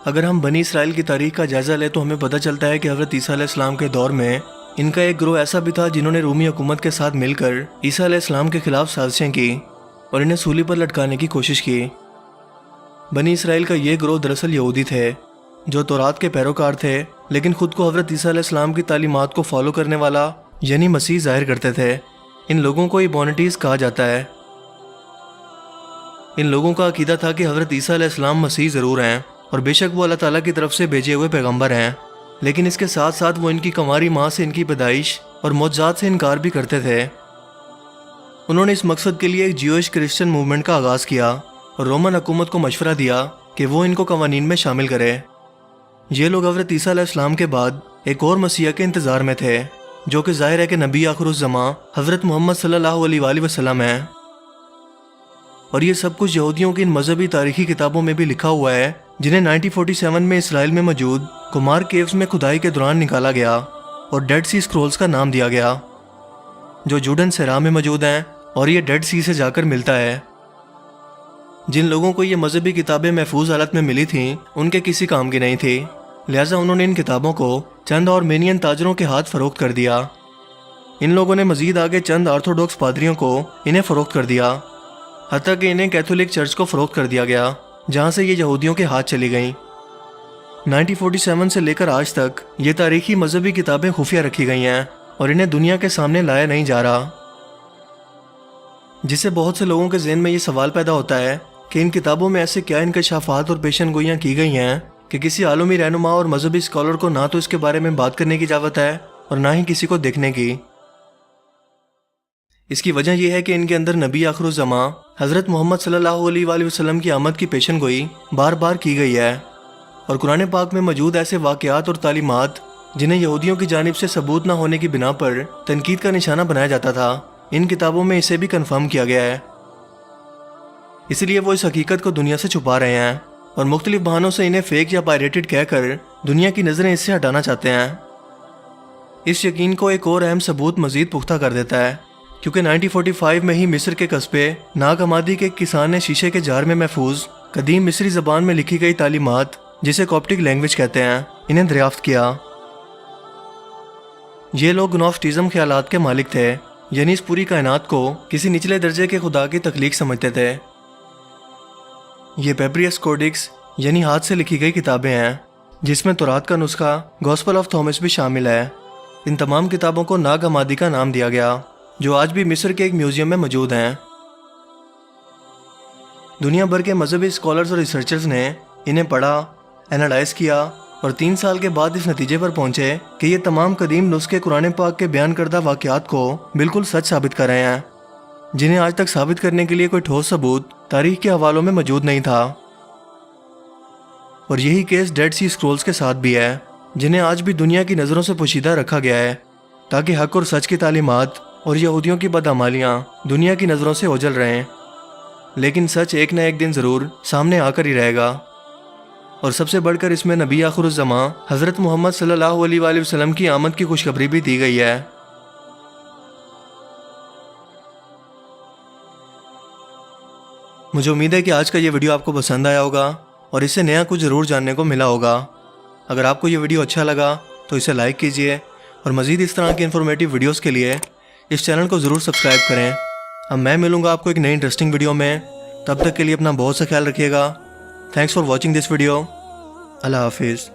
اگر ہم بنی اسرائیل کی تاریخ کا جائزہ لیں تو ہمیں پتہ چلتا ہے کہ حضرت عیسیٰ علیہ السلام کے دور میں ان کا ایک گروہ ایسا بھی تھا جنہوں نے رومی حکومت کے ساتھ مل کر عیسیٰ علیہ السلام کے خلاف سازشیں کی اور انہیں سولی پر لٹکانے کی کوشش کی۔ بنی اسرائیل کا یہ گروہ دراصل یہودی تھے جو تورات کے پیروکار تھے، لیکن خود کو حضرت عیسیٰ علیہ السلام کی تعلیمات کو فالو کرنے والا یعنی مسیح ظاہر کرتے تھے۔ ان لوگوں کو ایبونیٹیز کہا جاتا ہے۔ ان لوگوں کا عقیدہ تھا کہ حضرت عیسیٰ علیہ السلام مسیح ضرور ہیں اور بے شک وہ اللہ تعالیٰ کی طرف سے بھیجے ہوئے پیغمبر ہیں، لیکن اس کے ساتھ ساتھ وہ ان کی کنواری ماں سے ان کی پیدائش اور معجزات سے انکار بھی کرتے تھے۔ انہوں نے اس مقصد کے لیے ایک جیوش کرسچن موومنٹ کا آغاز کیا اور رومن حکومت کو مشورہ دیا کہ وہ ان کو قوانین میں شامل کرے۔ یہ لوگ حضرت عیسیٰ علیہ السلام کے بعد ایک اور مسیح کے انتظار میں تھے، جو کہ ظاہر ہے کہ نبی آخر الزماں حضرت محمد صلی اللہ علیہ وآلہ وسلم ہیں۔ اور یہ سب کچھ یہودیوں کی ان مذہبی تاریخی کتابوں میں بھی لکھا ہوا ہے، جنہیں 1947 میں اسرائیل میں موجود کمار کیوز میں کھدائی کے دوران نکالا گیا اور ڈیڈ سی اسکرولز کا نام دیا گیا، جو جوڈن صحرا میں موجود ہیں، اور یہ ڈیڈ سی سے جا کر ملتا ہے۔ جن لوگوں کو یہ مذہبی کتابیں محفوظ حالت میں ملی تھیں ان کے کسی کام کی نہیں تھی، لہٰذا انہوں نے ان کتابوں کو چند آرمینین تاجروں کے ہاتھ فروخت کر دیا۔ ان لوگوں نے مزید آگے چند آرتھوڈوکس پادریوں کو انہیں فروخت کر دیا، حتیٰ کہ انہیں کیتھولک چرچ کو فروخت کر دیا گیا، جہاں سے یہ یہودیوں کے ہاتھ چلی گئیں۔ 1947 سے لے کر آج تک یہ تاریخی مذہبی کتابیں خفیہ رکھی گئی ہیں اور انہیں دنیا کے سامنے لایا نہیں جا رہا، جس سے بہت سے لوگوں کے ذہن میں یہ سوال پیدا ہوتا ہے کہ ان کتابوں میں ایسے کیا انکشافات اور پیشن گوئیاں کی گئی ہیں کہ کسی عالمی رہنما اور مذہبی اسکالر کو نہ تو اس کے بارے میں بات کرنے کی اجازت ہے اور نہ ہی کسی کو دیکھنے کی۔ اس کی وجہ یہ ہے کہ ان کے اندر نبی آخر الزماں حضرت محمد صلی اللہ علیہ وآلہ وسلم کی آمد کی پیشن گوئی بار بار کی گئی ہے، اور قرآن پاک میں موجود ایسے واقعات اور تعلیمات جنہیں یہودیوں کی جانب سے ثبوت نہ ہونے کی بنا پر تنقید کا نشانہ بنایا جاتا تھا، ان کتابوں میں اسے بھی کنفرم کیا گیا ہے۔ اس لیے وہ اس حقیقت کو دنیا سے چھپا رہے ہیں اور مختلف بہانوں سے انہیں فیک یا پائریٹڈ کہہ کر دنیا کی نظریں اس سے ہٹانا چاہتے ہیں۔ اس یقین کو ایک اور اہم ثبوت مزید پختہ کر دیتا ہے، کیونکہ 1945 میں ہی مصر کے قصبے ناگ حمادی کے کسان نے شیشے کے جار میں محفوظ قدیم مصری زبان میں لکھی گئی تعلیمات، جسے کوپٹک لینگویج کہتے ہیں، انہیں دریافت کیا۔ یہ لوگ گنوسٹزم خیالات کے مالک تھے، یعنی اس پوری کائنات کو کسی نچلے درجے کے خدا کی تخلیق سمجھتے تھے۔ یہ پیپریس کوڈکس یعنی ہاتھ سے لکھی گئی کتابیں ہیں، جس میں تورات کا نسخہ گوسپل آف تھامس بھی شامل ہے۔ ان تمام کتابوں کو ناگ حمادی کا نام دیا گیا، جو آج بھی مصر کے ایک میوزیم میں موجود ہیں۔ دنیا بھر کے مذہبی اسکالرز اور ریسرچرز نے انہیں پڑھا، اینالائز کیا اور 3 سال کے بعد اس نتیجے پر پہنچے کہ یہ تمام قدیم نسخے قرآن پاک کے بیان کردہ واقعات کو بالکل سچ ثابت کر رہے ہیں، جنہیں آج تک ثابت کرنے کے لیے کوئی ٹھوس ثبوت تاریخ کے حوالوں میں موجود نہیں تھا۔ اور یہی کیس ڈیڈ سی اسکرولز کے ساتھ بھی ہے، جنہیں آج بھی دنیا کی نظروں سے پوشیدہ رکھا گیا ہے، تاکہ حق اور سچ کی تعلیمات اور یہودیوں کی بدعمالیاں دنیا کی نظروں سے اوجھل رہیں۔ لیکن سچ ایک نہ ایک دن ضرور سامنے آ کر ہی رہے گا، اور سب سے بڑھ کر اس میں نبی آخر الزماں حضرت محمد صلی اللہ علیہ وآلہ وسلم کی آمد کی خوشخبری بھی دی گئی ہے۔ مجھے امید ہے کہ آج کا یہ ویڈیو آپ کو پسند آیا ہوگا اور اس سے نیا کچھ ضرور جاننے کو ملا ہوگا۔ اگر آپ کو یہ ویڈیو اچھا لگا تو اسے لائک کیجئے، اور مزید اس طرح کی انفارمیٹیو ویڈیوز کے لیے اس چینل کو ضرور سبسکرائب کریں۔ اب میں ملوں گا آپ کو ایک نئی انٹرسٹنگ ویڈیو میں، تب تک کے لیے اپنا بہت سا خیال رکھیے گا۔ Thanks for watching this video. اللہ حافظ۔